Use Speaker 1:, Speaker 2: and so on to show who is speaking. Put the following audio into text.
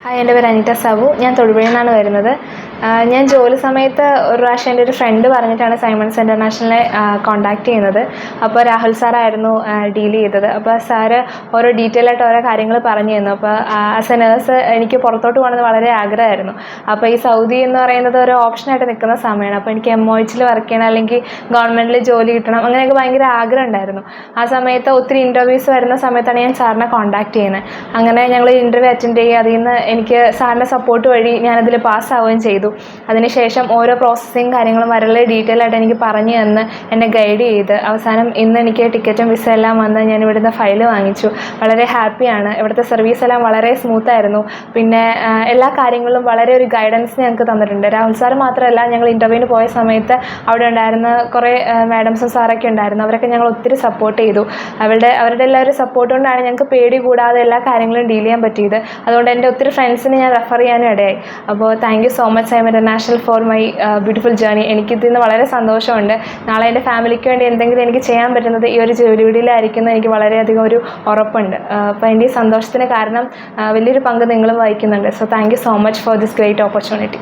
Speaker 1: Hi, എൻ്റെ പേര് അനിത സാബു. ഞാൻ തൊടുപുഴയിൽ നിന്നാണ് വരുന്നത്. ഞാൻ ജോലി സമയത്ത് ഒരു പ്രാവശ്യം എൻ്റെ ഒരു ഫ്രണ്ട് പറഞ്ഞിട്ടാണ് സൈമൺസ് ഇൻ്റർനാഷണലിനെ കോൺടാക്ട് ചെയ്യുന്നത്. അപ്പോൾ രാഹുൽ സാറായിരുന്നു ഡീൽ ചെയ്തത്. അപ്പോൾ സാറ് ഓരോ ഡീറ്റെയിൽ ആയിട്ട് ഓരോ കാര്യങ്ങൾ പറഞ്ഞു തന്നു. അപ്പോൾ ആസ് എ നേഴ്സ് എനിക്ക് പുറത്തോട്ട് പോകണമെന്ന് വളരെ ആഗ്രഹമായിരുന്നു. അപ്പോൾ ഈ സൗദി എന്ന് പറയുന്നത് ഒരു ഓപ്ഷനായിട്ട് നിൽക്കുന്ന സമയമാണ്. അപ്പോൾ എനിക്ക് MOH വർക്ക് ചെയ്യണം, അല്ലെങ്കിൽ ഗവൺമെൻറ്റിൽ ജോലി കിട്ടണം, അങ്ങനെയൊക്കെ ഭയങ്കര ആഗ്രഹം ഉണ്ടായിരുന്നു. ആ സമയത്ത് ഒത്തിരി ഇൻ്റർവ്യൂസ് വരുന്ന സമയത്താണ് ഞാൻ സാറിനെ കോൺടാക്ട് ചെയ്യുന്നത്. അങ്ങനെ ഞങ്ങൾ ഇൻ്റർവ്യൂ അറ്റൻഡ് ചെയ്യുക, അതിൽ നിന്ന് എനിക്ക് സാറിൻ്റെ സപ്പോർട്ട് വഴി ഞാനതിൽ പാസ്സാവുകയും ചെയ്തു. അതിനുശേഷം ഓരോ പ്രോസസ്സിങ് കാര്യങ്ങളും വളരെ ഡീറ്റെയിൽ ആയിട്ട് എനിക്ക് പറഞ്ഞു തന്ന് എന്നെ ഗൈഡ് ചെയ്ത് അവസാനം ഇന്ന് എനിക്ക് ടിക്കറ്റും വിസ എല്ലാം വന്ന് ഞാൻ ഇവിടുന്ന് ഫയൽ വാങ്ങിച്ചു. വളരെ ഹാപ്പിയാണ്. ഇവിടുത്തെ സർവീസ് എല്ലാം വളരെ സ്മൂത്തായിരുന്നു. പിന്നെ എല്ലാ കാര്യങ്ങളിലും വളരെ ഒരു ഗൈഡൻസ് ഞങ്ങൾക്ക് തന്നിട്ടുണ്ട്. രാഹുൽ സാർ മാത്രമല്ല, ഞങ്ങൾ ഇൻ്റർവ്യൂവിന് പോയ സമയത്ത് അവിടെ ഉണ്ടായിരുന്ന കുറേ മാഡംസും സാറൊക്കെ ഉണ്ടായിരുന്നു. അവരൊക്കെ ഞങ്ങൾ ഒത്തിരി സപ്പോർട്ട് ചെയ്തു. അവരുടെ എല്ലാവരും സപ്പോർട്ട് കൊണ്ടാണ് ഞങ്ങൾക്ക് പേടി കൂടാതെ എല്ലാ കാര്യങ്ങളും ഡീൽ ചെയ്യാൻ പറ്റിയത്. അതുകൊണ്ട് എൻ്റെ ഒത്തിരി ഫ്രണ്ട്സിനെ ഞാൻ റെഫർ ചെയ്യാനും ഇടയായി. അപ്പോൾ thank you so much Simon international for my beautiful journey. എനിക്കിതിൽ നിന്ന് വളരെ സന്തോഷമുണ്ട്. നാളെ എൻ്റെ ഫാമിലിക്ക് വേണ്ടി എന്തെങ്കിലും എനിക്ക് ചെയ്യാൻ പറ്റുന്നത് ഈ ഒരു ജോലിയിലായിരിക്കും എന്ന് എനിക്ക് വളരെയധികം ഒരു ഉറപ്പുണ്ട്. അപ്പോൾ എൻ്റെ ഈ സന്തോഷത്തിന് കാരണം വലിയൊരു പങ്ക് നിങ്ങളും വഹിക്കുന്നുണ്ട്. So thank you so much for this great opportunity.